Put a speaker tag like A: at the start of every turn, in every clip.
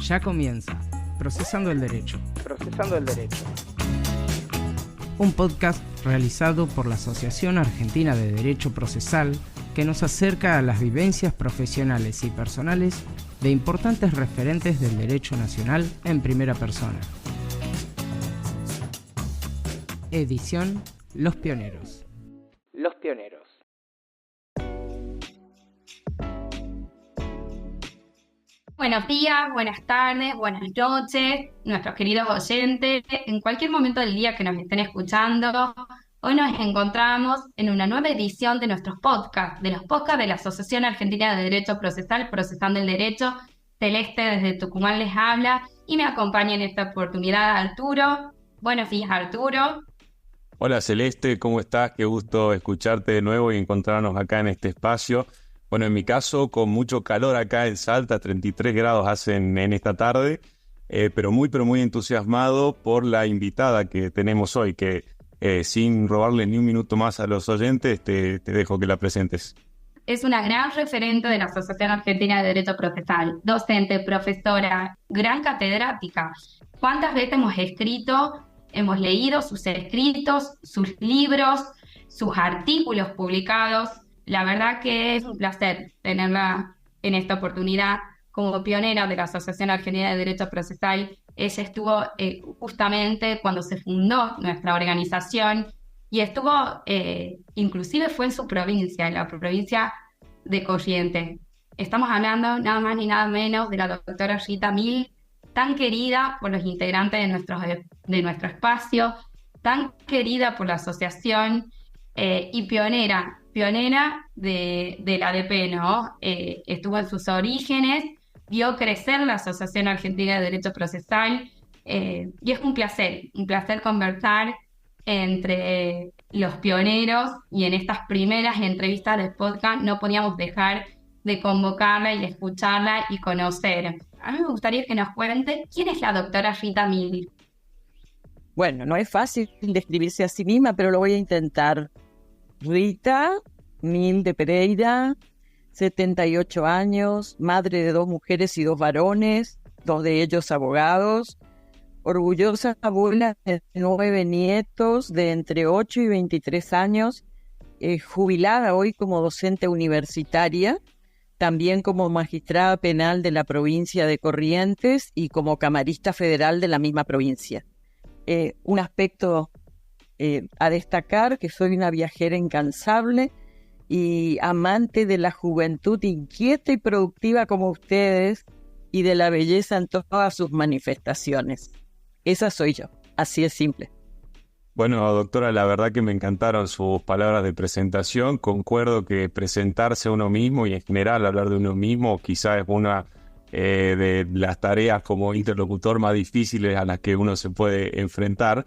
A: Ya comienza Procesando el Derecho.
B: Procesando el Derecho.
A: Un podcast realizado por la Asociación Argentina de Derecho Procesal que nos acerca a las vivencias profesionales y personales de importantes referentes del derecho nacional en primera persona. Edición Los Pioneros.
B: Los Pioneros.
C: Buenos días, buenas tardes, buenas noches, nuestros queridos oyentes, en cualquier momento del día que nos estén escuchando. Hoy nos encontramos en una nueva edición de nuestros podcasts, de los podcasts de la Asociación Argentina de Derecho Procesal, Procesando el Derecho. Celeste desde Tucumán les habla y me acompaña en esta oportunidad Arturo. Buenos días, Arturo.
D: Hola Celeste, ¿cómo estás? Qué gusto escucharte de nuevo y encontrarnos acá en este espacio. Bueno, en mi caso, con mucho calor acá en Salta, 33 grados hacen en esta tarde, pero muy entusiasmado por la invitada que tenemos hoy, que sin robarle ni un minuto más a los oyentes, te dejo que la presentes.
C: Es una gran referente de la Asociación Argentina de Derecho Procesal, docente, profesora, gran catedrática. ¿Cuántas veces hemos leído sus escritos, sus libros, sus artículos publicados? La verdad que es un placer tenerla en esta oportunidad como pionera de la Asociación Argentina de Derecho Procesal. Ella estuvo justamente cuando se fundó nuestra organización y estuvo, inclusive fue en su provincia, en la provincia de Corrientes. Estamos hablando nada más ni nada menos de la doctora Rita Mil, tan querida por los integrantes de nuestro espacio, tan querida por la asociación y pionera de la ADP, ¿no? Estuvo en sus orígenes, vio crecer la Asociación Argentina de Derecho Procesal y es un placer conversar entre los pioneros y en estas primeras entrevistas del podcast no podíamos dejar de convocarla y escucharla y conocer. A mí me gustaría que nos cuente quién es la doctora Rita Mil.
E: Bueno, no es fácil describirse a sí misma, pero lo voy a intentar. Rita Mil de Pereira, 78 años, madre de 2 mujeres y 2 varones, 2 de ellos abogados, orgullosa abuela de 9 nietos de entre 8 y 23 años, jubilada hoy como docente universitaria, también como magistrada penal de la provincia de Corrientes y como camarista federal de la misma provincia. Un aspecto a destacar, que soy una viajera incansable y amante de la juventud inquieta y productiva como ustedes y de la belleza en todas sus manifestaciones. Esa soy yo, así es simple.
D: Bueno, doctora, la verdad que me encantaron sus palabras de presentación. Concuerdo que presentarse a uno mismo y en general hablar de uno mismo quizás es una de las tareas como interlocutor más difíciles a las que uno se puede enfrentar.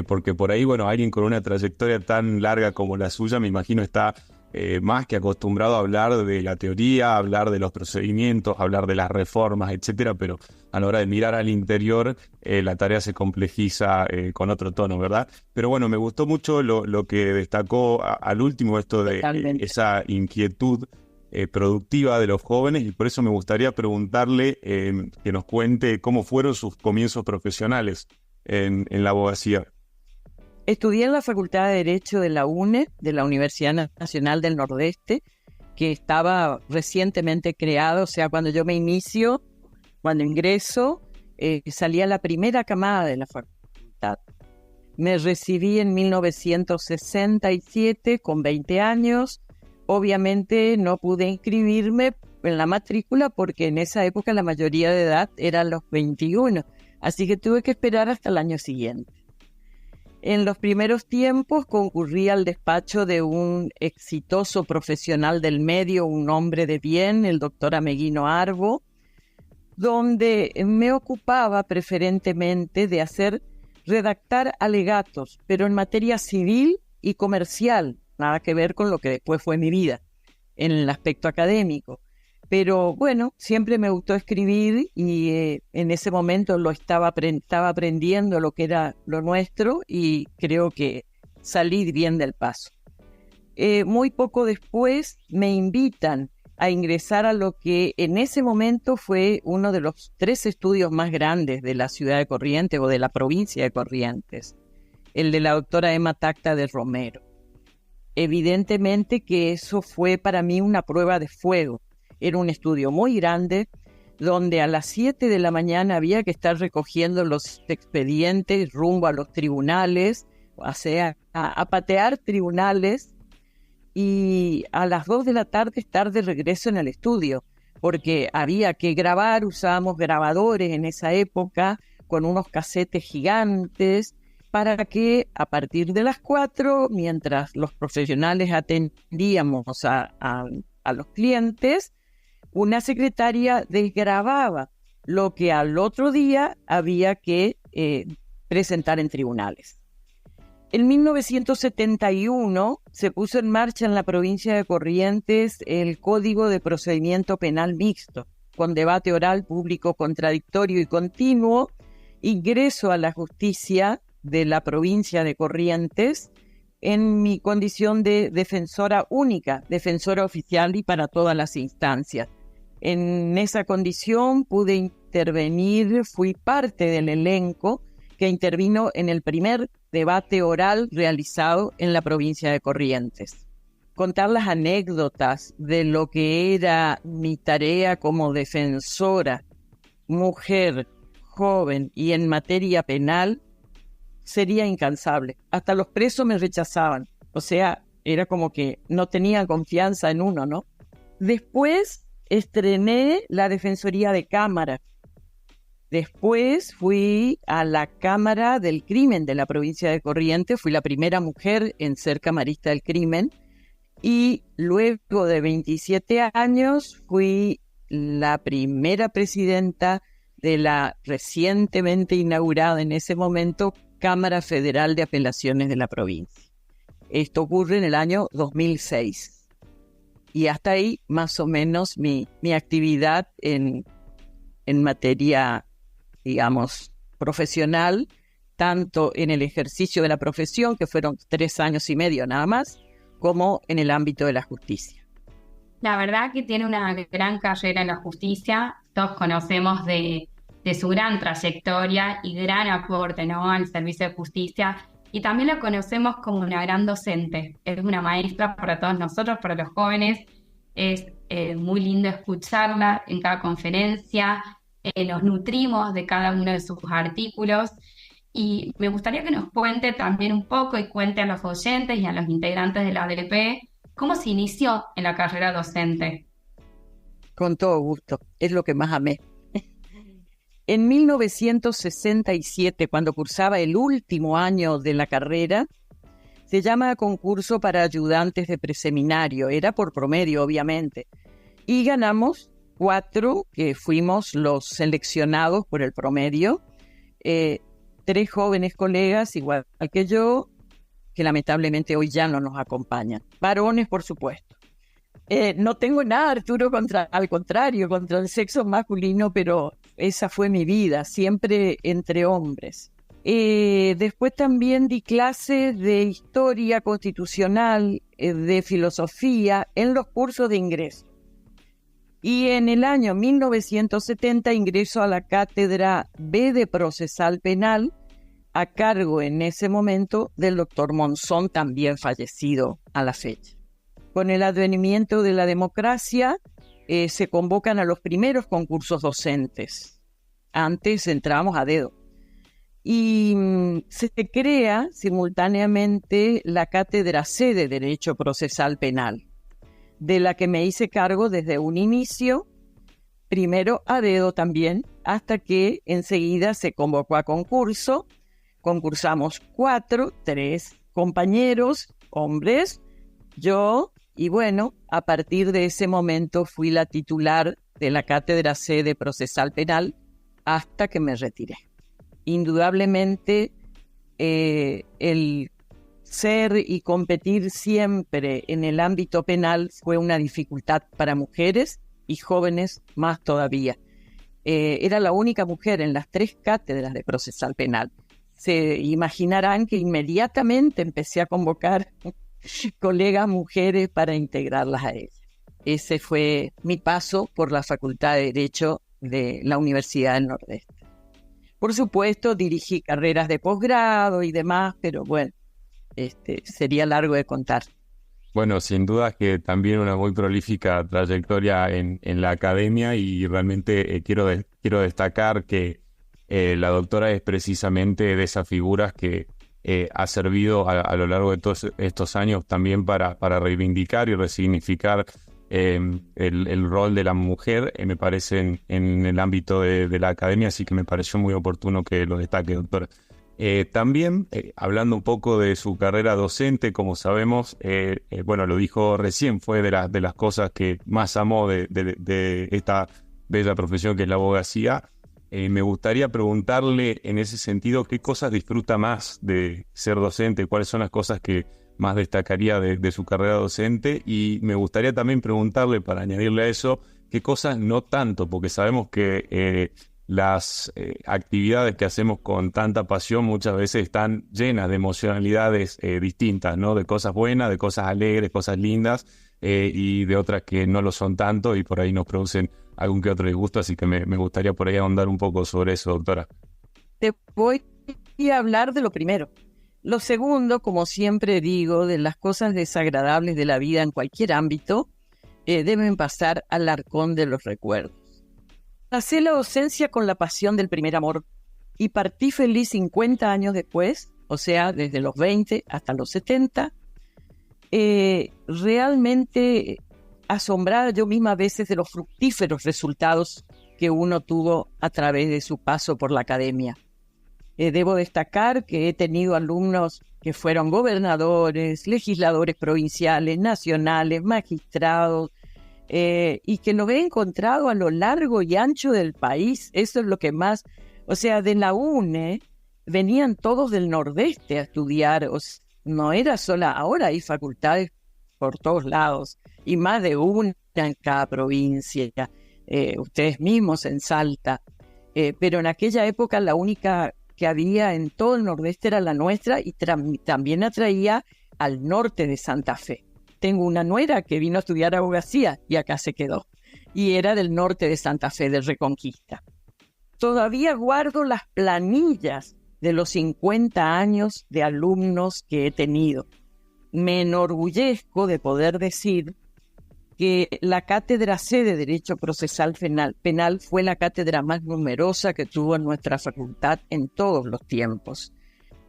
D: Porque por ahí, bueno, alguien con una trayectoria tan larga como la suya, me imagino está más que acostumbrado a hablar de la teoría, a hablar de los procedimientos, a hablar de las reformas, etcétera, pero a la hora de mirar al interior, la tarea se complejiza con otro tono, ¿verdad? Pero bueno, me gustó mucho lo que destacó al último, esto de esa inquietud productiva de los jóvenes, y por eso me gustaría preguntarle que nos cuente cómo fueron sus comienzos profesionales en la abogacía.
E: Estudié en la Facultad de Derecho de la UNE, de la Universidad Nacional del Nordeste, que estaba recientemente creada, o sea, cuando yo cuando ingreso, salía la primera camada de la facultad. Me recibí en 1967 con 20 años. Obviamente no pude inscribirme en la matrícula porque en esa época la mayoría de edad eran los 21. Así que tuve que esperar hasta el año siguiente. En los primeros tiempos concurrí al despacho de un exitoso profesional del medio, un hombre de bien, el doctor Ameguino Arbo, donde me ocupaba preferentemente de redactar alegatos, pero en materia civil y comercial, nada que ver con lo que después fue mi vida, en el aspecto académico. Pero bueno, siempre me gustó escribir y en ese momento estaba aprendiendo lo que era lo nuestro y creo que salí bien del paso. Muy poco después me invitan a ingresar a lo que en ese momento fue uno de los 3 estudios más grandes de la ciudad de Corrientes o de la provincia de Corrientes, el de la doctora Emma Tacta de Romero. Evidentemente que eso fue para mí una prueba de fuego. Era un estudio muy grande, donde a las 7 de la mañana había que estar recogiendo los expedientes rumbo a los tribunales, o sea, a patear tribunales, y a las 2 de la tarde estar de regreso en el estudio, porque había que grabar, usábamos grabadores en esa época, con unos casetes gigantes, para que a partir de las 4, mientras los profesionales atendíamos a los clientes, una secretaria desgrababa lo que al otro día había que presentar en tribunales. En 1971 se puso en marcha en la provincia de Corrientes el Código de Procedimiento Penal Mixto, con debate oral público contradictorio y continuo, ingreso a la justicia de la provincia de Corrientes en mi condición de defensora única, defensora oficial y para todas las instancias. En esa condición pude intervenir, fui parte del elenco que intervino en el primer debate oral realizado en la provincia de Corrientes. Contar las anécdotas de lo que era mi tarea como defensora, mujer, joven y en materia penal sería incansable. Hasta los presos me rechazaban. O sea, era como que no tenían confianza en uno, ¿no? Después estrené la Defensoría de Cámara. Después fui a la Cámara del Crimen de la provincia de Corrientes. Fui la primera mujer en ser camarista del crimen. Y luego de 27 años fui la primera presidenta de la recientemente inaugurada en ese momento Cámara Federal de Apelaciones de la provincia. Esto ocurre en el año 2006. Y hasta ahí más o menos mi actividad en materia, digamos, profesional, tanto en el ejercicio de la profesión, que fueron 3 años y medio nada más, como en el ámbito de la justicia.
C: La verdad que tiene una gran carrera en la justicia. Todos conocemos de su gran trayectoria y gran aporte, ¿no?, al servicio de justicia. Y también la conocemos como una gran docente. Es una maestra para todos nosotros, para los jóvenes. Es muy lindo escucharla en cada conferencia. Nos nutrimos de cada uno de sus artículos. Y me gustaría que nos cuente también un poco y cuente a los oyentes y a los integrantes de la ADP cómo se inició en la carrera docente.
E: Con todo gusto, es lo que más amé. En 1967, cuando cursaba el último año de la carrera, se llama a concurso para ayudantes de preseminario. Era por promedio, obviamente. Y ganamos 4, que fuimos los seleccionados por el promedio. 3 jóvenes colegas, igual que yo, que lamentablemente hoy ya no nos acompañan. Varones, por supuesto. No tengo nada, Arturo, al contrario, contra el sexo masculino, pero esa fue mi vida, siempre entre hombres. Después también di clases de historia constitucional, de filosofía, en los cursos de ingreso. Y en el año 1970 ingreso a la cátedra B de Procesal Penal, a cargo en ese momento del doctor Monzón, también fallecido a la fecha. Con el advenimiento de la democracia, se convocan a los primeros concursos docentes. Antes entrábamos a dedo. Y se crea simultáneamente la cátedra C de Derecho Procesal Penal, de la que me hice cargo desde un inicio, primero a dedo también, hasta que enseguida se convocó a concurso. Concursamos 4, 3 compañeros, hombres, yo, y bueno, a partir de ese momento fui la titular de la cátedra C de Procesal Penal hasta que me retiré. Indudablemente, el ser y competir siempre en el ámbito penal fue una dificultad para mujeres y jóvenes más todavía. Era la única mujer en las 3 cátedras de Procesal Penal. Se imaginarán que inmediatamente empecé a convocar colegas mujeres para integrarlas a ellas. ese fue mi paso por la Facultad de Derecho de la Universidad del Nordeste. Por supuesto, dirigí carreras de posgrado y demás, pero bueno, sería largo de contar.
D: Bueno, sin duda que también una muy prolífica trayectoria en la academia, y realmente quiero destacar que la doctora es precisamente de esas figuras que ha servido a lo largo de todos estos años también para reivindicar y resignificar el rol de la mujer, me parece, en el ámbito de la academia, así que me pareció muy oportuno que lo destaque, doctora. También, hablando un poco de su carrera docente, como sabemos, bueno, lo dijo recién, fue de las cosas que más amó de esta bella profesión que es la abogacía. Me gustaría preguntarle en ese sentido qué cosas disfruta más de ser docente, cuáles son las cosas que más destacaría de su carrera docente, y me gustaría también preguntarle, para añadirle a eso, qué cosas no tanto, porque sabemos que las actividades que hacemos con tanta pasión muchas veces están llenas de emocionalidades distintas, ¿no? De cosas buenas, de cosas alegres, cosas lindas, y de otras que no lo son tanto y por ahí nos producen algún que otro disgusto, así que me gustaría por ahí ahondar un poco sobre eso, doctora.
E: Te voy a hablar de lo primero. Lo segundo, como siempre digo, de las cosas desagradables de la vida en cualquier ámbito, deben pasar al arcón de los recuerdos. Pasé la docencia con la pasión del primer amor y partí feliz 50 años después, o sea, desde los 20 hasta los 70, realmente asombrada yo misma a veces de los fructíferos resultados que uno tuvo a través de su paso por la academia. Debo destacar que he tenido alumnos que fueron gobernadores, legisladores provinciales, nacionales, magistrados, y que lo he encontrado a lo largo y ancho del país. Eso es lo que más, o sea, de la UNE venían todos del Nordeste a estudiar, no era sola, ahora hay facultades por todos lados, y más de una en cada provincia, ustedes mismos en Salta, pero en aquella época la única que había en todo el Nordeste era la nuestra, y también atraía al norte de Santa Fe. Tengo una nuera que vino a estudiar abogacía y acá se quedó, y era del norte de Santa Fe, de Reconquista. Todavía guardo las planillas de los 50 años de alumnos que he tenido. Me enorgullezco de poder decir que la Cátedra C de Derecho Procesal Penal fue la cátedra más numerosa que tuvo nuestra facultad en todos los tiempos,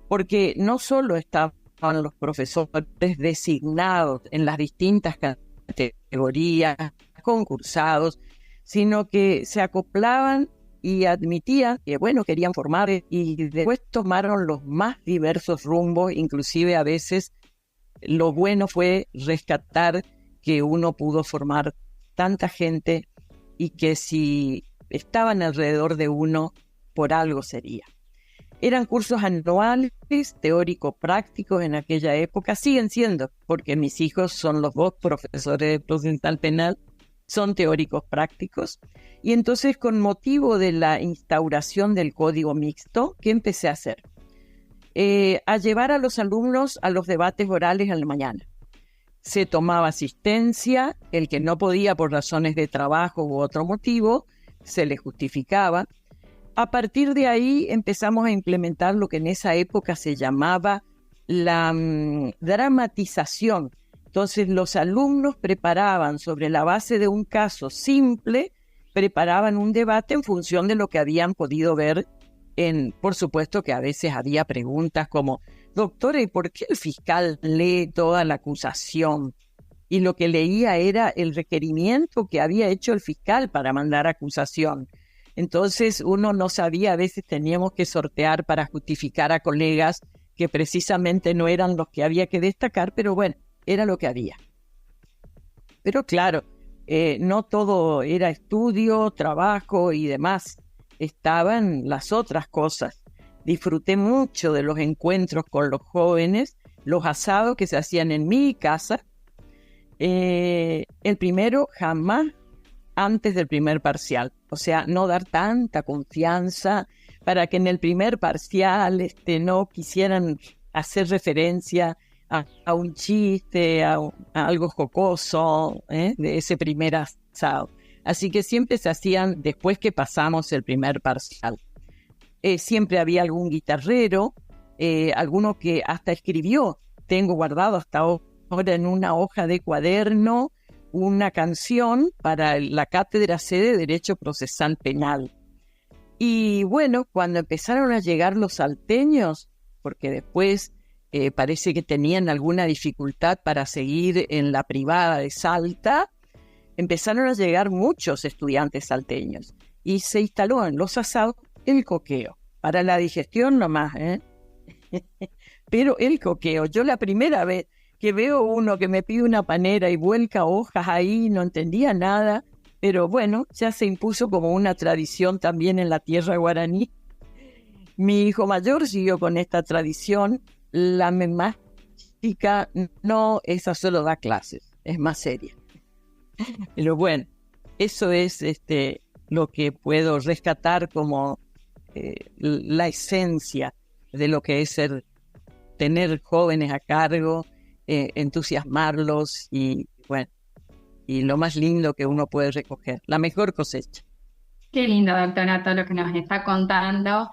E: porque no solo estaban los profesores designados en las distintas categorías, concursados, sino que se acoplaban y admitían que, bueno, querían formar, y después tomaron los más diversos rumbos, inclusive a veces lo bueno fue rescatar que uno pudo formar tanta gente y que si estaban alrededor de uno, por algo sería. Eran cursos anuales, teórico-prácticos en aquella época, siguen siendo, porque mis hijos son los dos profesores de procesal penal, son teóricos prácticos. Y entonces, con motivo de la instauración del código mixto, ¿qué empecé a hacer? A llevar a los alumnos a los debates orales en la mañana. Se tomaba asistencia, el que no podía por razones de trabajo u otro motivo, se le justificaba. A partir de ahí empezamos a implementar lo que en esa época se llamaba la dramatización. Entonces los alumnos preparaban sobre la base de un caso simple, preparaban un debate en función de lo que habían podido ver. Por supuesto que a veces había preguntas como: doctora, ¿y por qué el fiscal lee toda la acusación? Y lo que leía era el requerimiento que había hecho el fiscal para mandar acusación. Entonces uno no sabía, a veces teníamos que sortear para justificar a colegas que precisamente no eran los que había que destacar, pero bueno, era lo que había. Pero claro, no todo era estudio, trabajo y demás. Estaban las otras cosas. Disfruté mucho de los encuentros con los jóvenes, los asados que se hacían en mi casa. El primero jamás antes del primer parcial. O sea, no dar tanta confianza para que en el primer parcial no quisieran hacer referencia a un chiste, a algo jocoso, de ese primer asado. Así que siempre se hacían después que pasamos el primer parcial. Siempre había algún guitarrero, alguno que hasta escribió. Tengo guardado hasta ahora en una hoja de cuaderno una canción para la Cátedra C de Derecho Procesal Penal. Y bueno, cuando empezaron a llegar los salteños, porque después parece que tenían alguna dificultad para seguir en la privada de Salta, empezaron a llegar muchos estudiantes salteños y se instaló en los asados el coqueo. Para la digestión nomás, Pero el coqueo, yo la primera vez que veo uno que me pide una panera y vuelca hojas ahí, no entendía nada, pero bueno, ya se impuso como una tradición también en la tierra guaraní. Mi hijo mayor siguió con esta tradición, la más chica no, esa solo da clases, es más seria. Pero bueno, eso es lo que puedo rescatar como la esencia de lo que es tener jóvenes a cargo, entusiasmarlos y bueno, y lo más lindo que uno puede recoger, la mejor cosecha.
C: Qué lindo, doctora, todo lo que nos está contando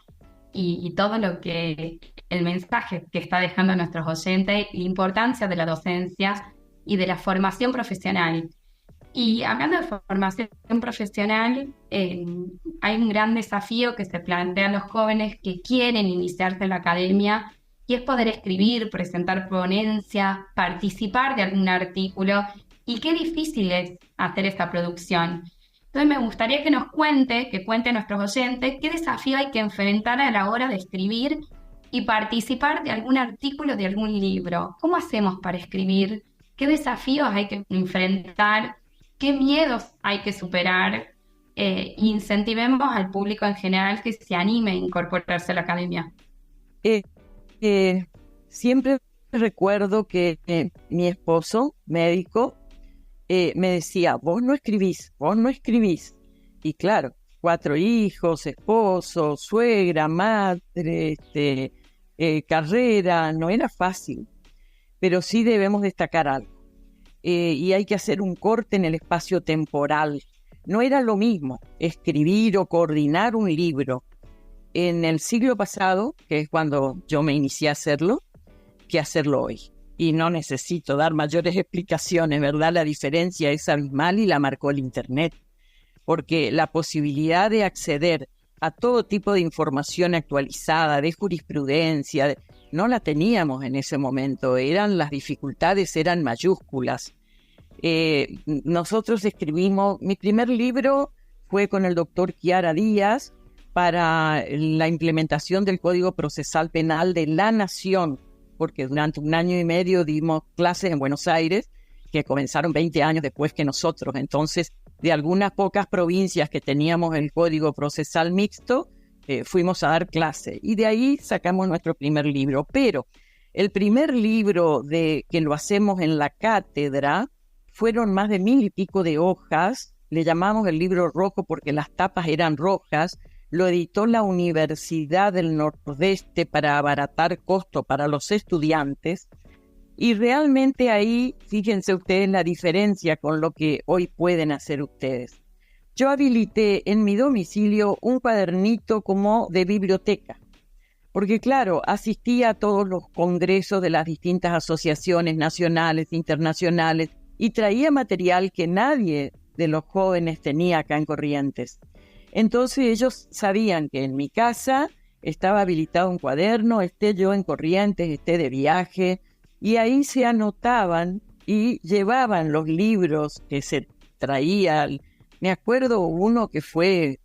C: y todo lo que el mensaje que está dejando a nuestros oyentes, la importancia de la docencia y de la formación profesional. Y hablando de formación profesional, hay un gran desafío que se plantean los jóvenes que quieren iniciarse en la academia y es poder escribir, presentar ponencias, participar de algún artículo y qué difícil es hacer esta producción. Entonces me gustaría que nos cuente a nuestros oyentes qué desafío hay que enfrentar a la hora de escribir y participar de algún artículo, de algún libro. ¿Cómo hacemos para escribir? ¿Qué desafíos hay que enfrentar? ¿Qué miedos hay que superar? Incentivemos al público en general que se anime a incorporarse a la academia.
E: Siempre recuerdo que mi esposo, médico, me decía, vos no escribís. Y claro, 4 hijos, esposo, suegra, madre, carrera, no era fácil, pero sí debemos destacar algo. Y hay que hacer un corte en el espacio temporal. No era lo mismo escribir o coordinar un libro en el siglo pasado, que es cuando yo me inicié a hacerlo, que hacerlo hoy. Y no necesito dar mayores explicaciones, ¿verdad? La diferencia es abismal y la marcó el Internet, porque la posibilidad de acceder a todo tipo de información actualizada, de jurisprudencia, no la teníamos en ese momento. Las dificultades eran mayúsculas. Nosotros escribimos, mi primer libro fue con el doctor Chiara Díaz para la implementación del Código Procesal Penal de la Nación, porque durante 1 año y medio dimos clases en Buenos Aires, que comenzaron 20 años después que nosotros. Entonces, de algunas pocas provincias que teníamos el Código Procesal Mixto, fuimos a dar clase. Y de ahí sacamos nuestro primer libro. Pero el primer libro que lo hacemos en la cátedra fueron más de 1000 y pico de hojas. Le llamamos el libro rojo porque las tapas eran rojas. Lo editó la Universidad del Nordeste para abaratar costo para los estudiantes. Y realmente ahí, fíjense ustedes la diferencia con lo que hoy pueden hacer ustedes. Yo habilité en mi domicilio un cuadernito como de biblioteca, porque claro, asistía a todos los congresos de las distintas asociaciones nacionales, internacionales, y traía material que nadie de los jóvenes tenía acá en Corrientes. Entonces ellos sabían que en mi casa estaba habilitado un cuaderno, esté yo en Corrientes, esté de viaje, y ahí se anotaban y llevaban los libros que se traían. Me acuerdo uno que fue,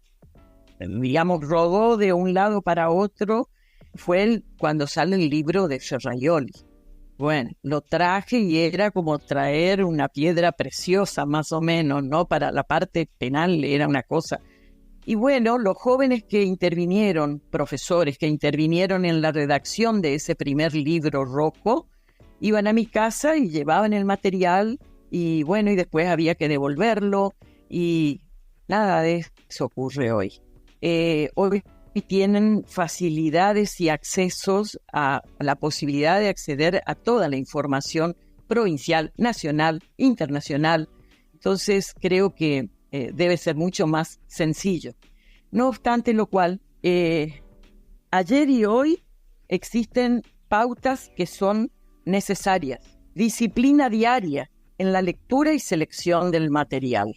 E: digamos, rodó de un lado para otro, fue cuando sale el libro de Ferraioli. Bueno, lo traje y era como traer una piedra preciosa, más o menos, ¿no? Para la parte penal era una cosa. Y bueno, los jóvenes que intervinieron, profesores que intervinieron en la redacción de ese primer libro rojo, iban a mi casa y llevaban el material y bueno, y después había que devolverlo y nada de eso ocurre hoy. Hoy y tienen facilidades y accesos a la posibilidad de acceder a toda la información provincial, nacional, internacional. Entonces creo que debe ser mucho más sencillo. No obstante lo cual, ayer y hoy existen pautas que son necesarias. Disciplina diaria en la lectura y selección del material.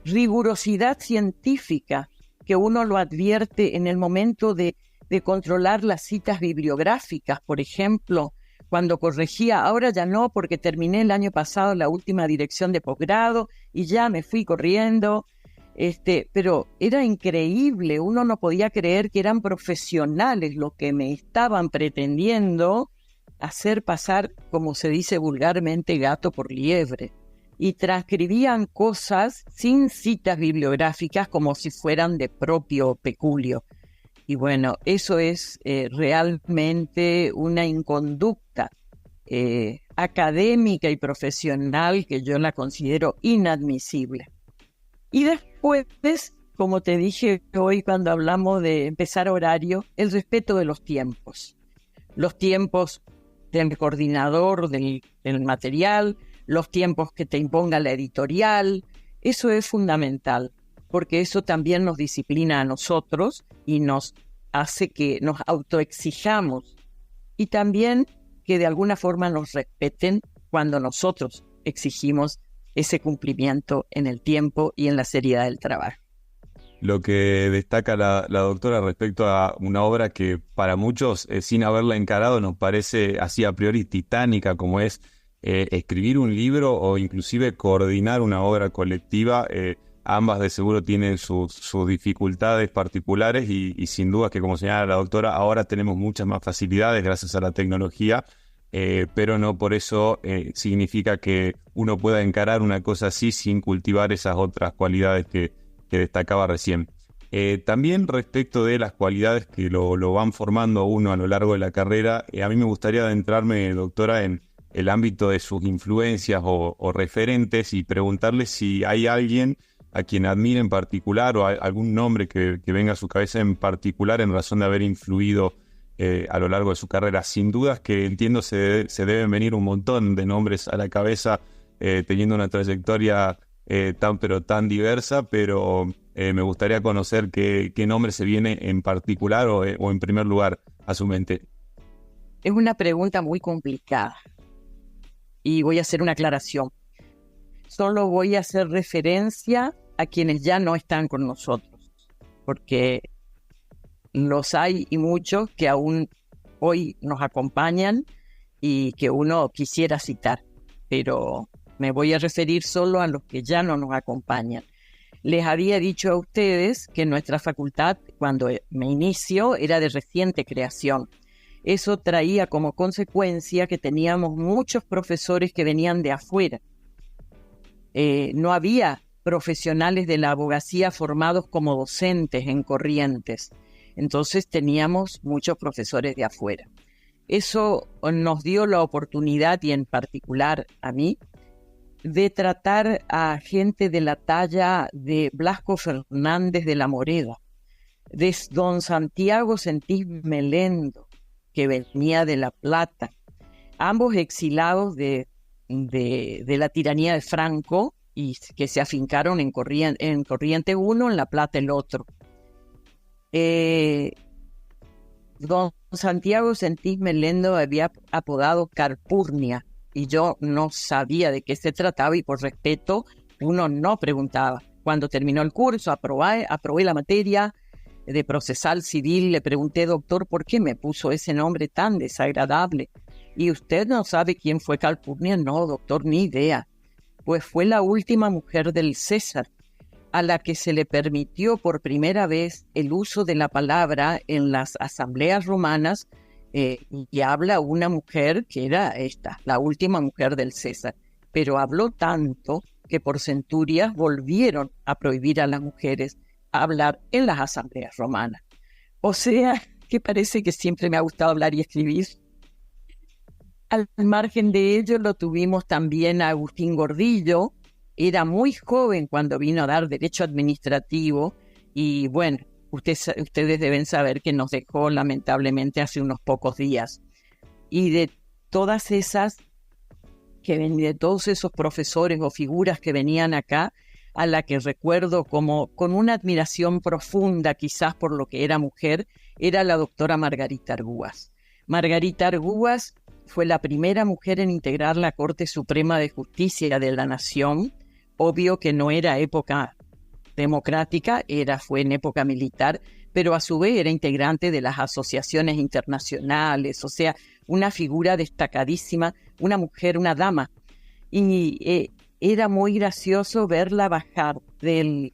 E: Rigurosidad científica, que uno lo advierte en el momento de controlar las citas bibliográficas, por ejemplo, cuando corregía, ahora ya no, porque terminé el año pasado la última dirección de posgrado y ya me fui corriendo, pero era increíble, uno no podía creer que eran profesionales los que me estaban pretendiendo hacer pasar, como se dice vulgarmente, gato por liebre. Y transcribían cosas sin citas bibliográficas como si fueran de propio peculio. Y bueno, eso es realmente una inconducta académica y profesional que yo la considero inadmisible. Y después, como te dije hoy cuando hablamos de empezar horario, el respeto de los tiempos. Los tiempos del coordinador del material, los tiempos que te imponga la editorial, eso es fundamental, porque eso también nos disciplina a nosotros y nos hace que nos autoexijamos y también que de alguna forma nos respeten cuando nosotros exigimos ese cumplimiento en el tiempo y en la seriedad del trabajo.
D: Lo que destaca la doctora respecto a una obra que para muchos, sin haberla encarado, nos parece así a priori titánica, como es escribir un libro o inclusive coordinar una obra colectiva. Ambas de seguro tienen sus dificultades particulares y sin duda que, como señala la doctora, ahora tenemos muchas más facilidades gracias a la tecnología, pero no por eso significa que uno pueda encarar una cosa así sin cultivar esas otras cualidades que destacaba recién. También respecto de las cualidades que lo van formando a uno a lo largo de la carrera, a mí me gustaría adentrarme, doctora, en el ámbito de sus influencias o referentes y preguntarle si hay alguien a quien admire en particular o algún nombre que venga a su cabeza en particular en razón de haber influido a lo largo de su carrera. Sin dudas que entiendo se deben venir un montón de nombres a la cabeza teniendo una trayectoria tan diversa, pero me gustaría conocer qué nombre se viene en particular o en primer lugar a su mente.
E: Es una pregunta muy complicada y voy a hacer una aclaración. Solo voy a hacer referencia a quienes ya no están con nosotros, porque los hay y muchos que aún hoy nos acompañan y que uno quisiera citar, pero me voy a referir solo a los que ya no nos acompañan. Les había dicho a ustedes que nuestra facultad, cuando me inicio, era de reciente creación. Eso traía como consecuencia que teníamos muchos profesores que venían de afuera. No había profesionales de la abogacía formados como docentes en Corrientes. Entonces teníamos muchos profesores de afuera. Eso nos dio la oportunidad, y en particular a mí, de tratar a gente de la talla de Blasco Fernández de la Moreda, de don Santiago Sentís Melendo, que venía de La Plata, ambos exilados de la tiranía de Franco y que se afincaron en Corriente uno, en La Plata el otro. Don Santiago Sentís Melendo había apodado Carpurnia y yo no sabía de qué se trataba y por respeto uno no preguntaba. Cuando terminó el curso, aprobé la materia de procesal civil, le pregunté, doctor, ¿por qué me puso ese nombre tan desagradable? ¿Y usted no sabe quién fue Calpurnia? No, doctor, ni idea. Pues fue la última mujer del César, a la que se le permitió por primera vez el uso de la palabra en las asambleas romanas, y habla una mujer que era esta, la última mujer del César. Pero habló tanto que por centurias volvieron a prohibir a las mujeres hablar en las asambleas romanas. O sea, que parece que siempre me ha gustado hablar y escribir. Al margen de ello, lo tuvimos también a Agustín Gordillo. Era muy joven cuando vino a dar Derecho Administrativo y, bueno, ustedes deben saber que nos dejó lamentablemente hace unos pocos días. Y de todas esas, de todos esos profesores o figuras que venían acá, a la que recuerdo como con una admiración profunda, quizás por lo que era mujer, era la doctora Margarita Argúas. Margarita Argúas fue la primera mujer en integrar la Corte Suprema de Justicia de la Nación. Obvio que no era época democrática, fue en época militar, pero a su vez era integrante de las asociaciones internacionales, o sea, una figura destacadísima, una mujer, una dama. Y era muy gracioso verla bajar del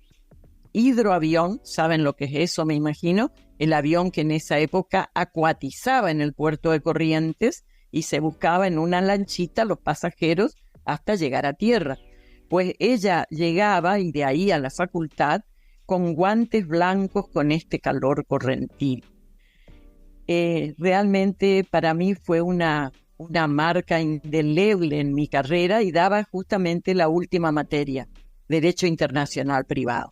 E: hidroavión, ¿saben lo que es eso, me imagino? El avión que en esa época acuatizaba en el puerto de Corrientes y se buscaba en una lanchita los pasajeros hasta llegar a tierra. Pues ella llegaba, y de ahí a la facultad, con guantes blancos con este calor correntino. Realmente para mí fue una marca indeleble en mi carrera y daba justamente la última materia, Derecho Internacional Privado.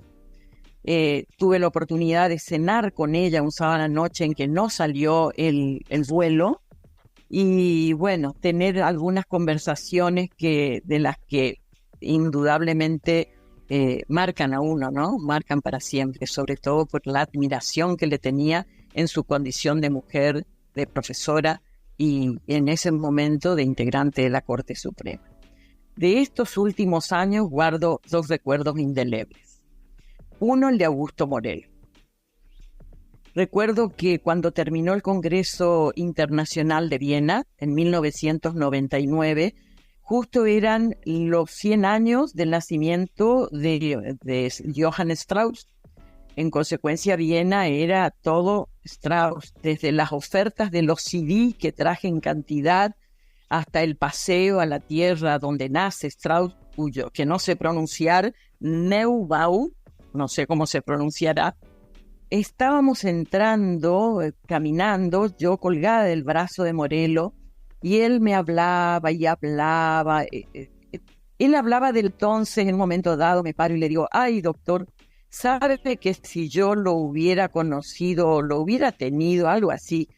E: Tuve la oportunidad de cenar con ella un sábado a la noche en que no salió el vuelo y bueno, tener algunas conversaciones de las que indudablemente marcan a uno, ¿no? Marcan para siempre, sobre todo por la admiración que le tenía en su condición de mujer, de profesora y en ese momento de integrante de la Corte Suprema. De estos últimos años guardo 2 recuerdos indelebles. Uno, el de Augusto Morel. Recuerdo que cuando terminó el Congreso Internacional de Viena, en 1999, justo eran los 100 años del nacimiento de Johann Strauss. En consecuencia, Viena era todo Strauss, desde las ofertas de los CD que traje en cantidad hasta el paseo a la tierra donde nace Strauss, cuyo que no sé pronunciar, Neubau, no sé cómo se pronunciará. Estábamos entrando, caminando, yo colgada del brazo de Morelo, y él me hablaba y hablaba. Él hablaba del entonces, en un momento dado me paro y le digo, ay doctor, ¿sabe que si yo lo hubiera conocido, lo hubiera tenido, algo así,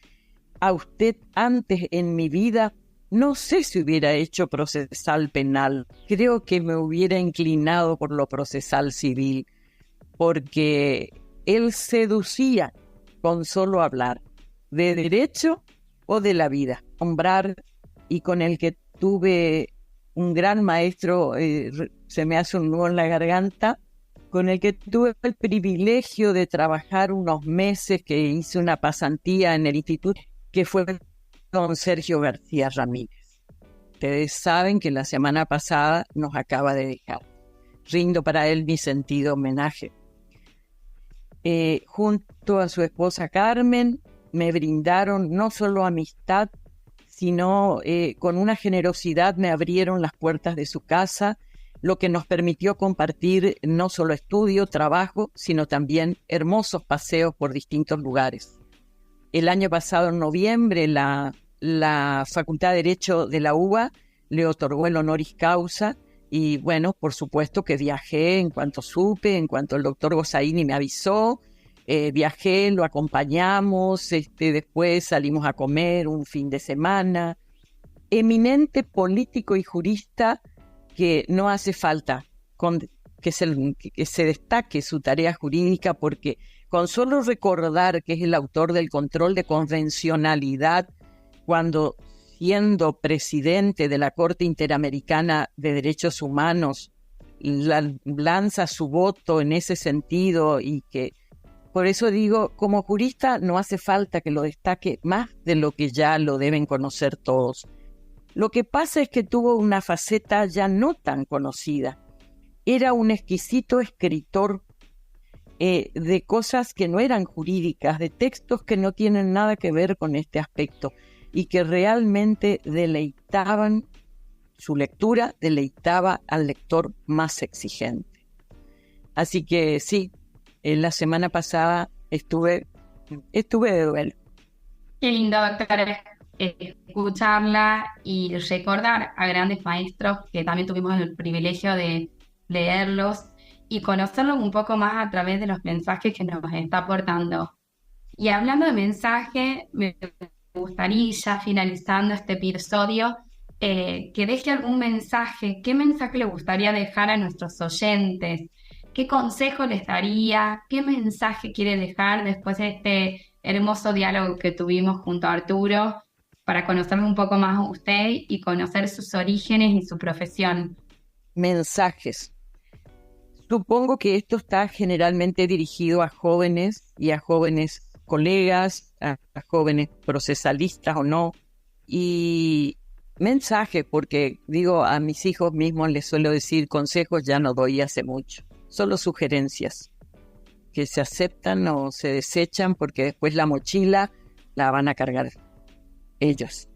E: a usted antes en mi vida, no sé si hubiera hecho procesal penal? Creo que me hubiera inclinado por lo procesal civil, porque él seducía con solo hablar de derecho o de la vida. Nombrar, y con el que tuve un gran maestro, se me hace un nudo en la garganta, con el que tuve el privilegio de trabajar unos meses, que hice una pasantía en el instituto, que fue don Sergio García Ramírez. Ustedes saben que la semana pasada nos acaba de dejar. Rindo para él mi sentido homenaje. Junto a su esposa Carmen, me brindaron no solo amistad, sino con una generosidad me abrieron las puertas de su casa, lo que nos permitió compartir no solo estudio, trabajo, sino también hermosos paseos por distintos lugares. El año pasado, en noviembre, la Facultad de Derecho de la UBA le otorgó el honoris causa y, bueno, por supuesto que viajé en cuanto supe, en cuanto el doctor Gossaini me avisó, viajé, lo acompañamos, después salimos a comer un fin de semana. Eminente político y jurista que no hace falta que se destaque su tarea jurídica, porque con solo recordar que es el autor del control de convencionalidad, cuando siendo presidente de la Corte Interamericana de Derechos Humanos, lanza su voto en ese sentido, y que por eso digo, como jurista no hace falta que lo destaque más de lo que ya lo deben conocer todos. Lo que pasa es que tuvo una faceta ya no tan conocida. Era un exquisito escritor de cosas que no eran jurídicas, de textos que no tienen nada que ver con este aspecto y que realmente deleitaban, su lectura deleitaba al lector más exigente. Así que sí, la semana pasada estuve de duelo.
C: Qué lindo, doctora, escucharla y recordar a grandes maestros que también tuvimos el privilegio de leerlos y conocerlo un poco más a través de los mensajes que nos está aportando. Y hablando de mensaje, me gustaría, ya finalizando este episodio, que deje algún mensaje. ¿Qué mensaje le gustaría dejar a nuestros oyentes? ¿Qué consejo les daría? ¿Qué mensaje quiere dejar después de este hermoso diálogo que tuvimos junto a Arturo para conocerlo un poco más a usted y conocer sus orígenes y su profesión?
E: Mensajes. Supongo que esto está generalmente dirigido a jóvenes y a jóvenes colegas, a jóvenes procesalistas o no. Y mensaje, porque digo, a mis hijos mismos les suelo decir consejos, ya no doy hace mucho. Solo sugerencias que se aceptan o se desechan porque después la mochila la van a cargar ellos.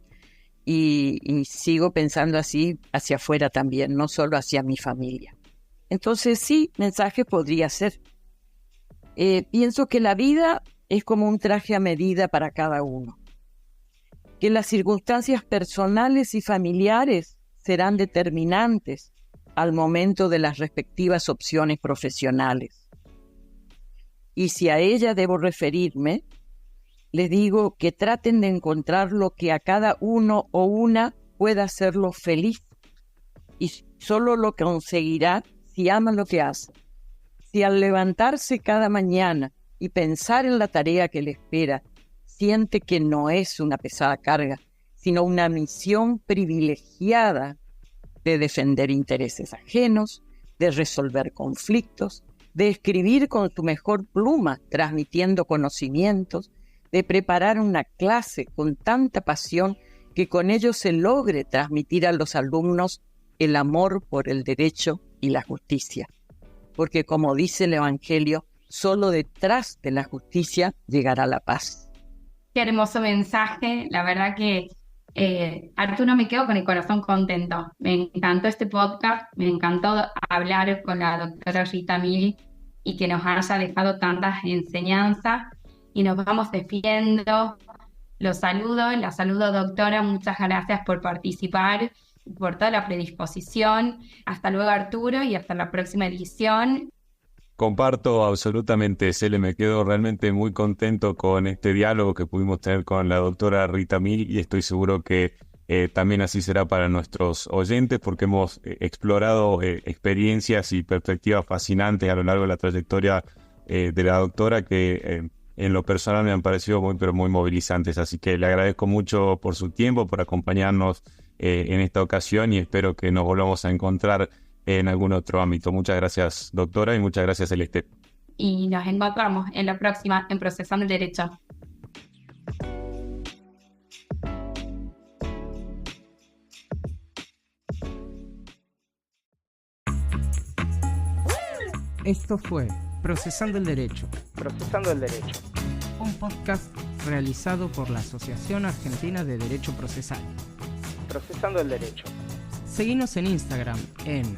E: Y sigo pensando así hacia afuera también, no solo hacia mi familia. Entonces sí, mensaje podría ser. Pienso que la vida es como un traje a medida para cada uno. Que las circunstancias personales y familiares serán determinantes al momento de las respectivas opciones profesionales. Y si a ella debo referirme, les digo que traten de encontrar lo que a cada uno o una pueda hacerlo feliz. Y solo lo conseguirá si ama lo que hace. Si al levantarse cada mañana y pensar en la tarea que le espera, siente que no es una pesada carga, sino una misión privilegiada de defender intereses ajenos, de resolver conflictos, de escribir con su mejor pluma, transmitiendo conocimientos, de preparar una clase con tanta pasión que con ello se logre transmitir a los alumnos el amor por el derecho y la justicia. Porque como dice el Evangelio, solo detrás de la justicia llegará la paz.
C: Qué hermoso mensaje, la verdad que Arturo, me quedo con el corazón contento. Me encantó este podcast, me encantó hablar con la doctora Rita Mil y que nos haya dejado tantas enseñanzas y nos vamos despidiendo. La saludo doctora, muchas gracias por participar, por toda la predisposición. Hasta luego Arturo y hasta la próxima edición.
D: Comparto absolutamente, Cele, me quedo realmente muy contento con este diálogo que pudimos tener con la doctora Rita Mil y estoy seguro que también así será para nuestros oyentes porque hemos explorado experiencias y perspectivas fascinantes a lo largo de la trayectoria de la doctora que en lo personal me han parecido muy, pero muy movilizantes. Así que le agradezco mucho por su tiempo, por acompañarnos en esta ocasión y espero que nos volvamos a encontrar en algún otro ámbito. Muchas gracias, doctora, y muchas gracias, Celeste.
C: Y nos encontramos en la próxima en Procesando el Derecho.
A: Esto fue Procesando el Derecho.
B: Procesando el Derecho.
A: Un podcast realizado por la Asociación Argentina de Derecho Procesal.
B: Procesando el Derecho.
A: Seguinos en Instagram en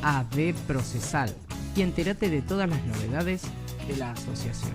A: @aadprocesal y entérate de todas las novedades de la asociación.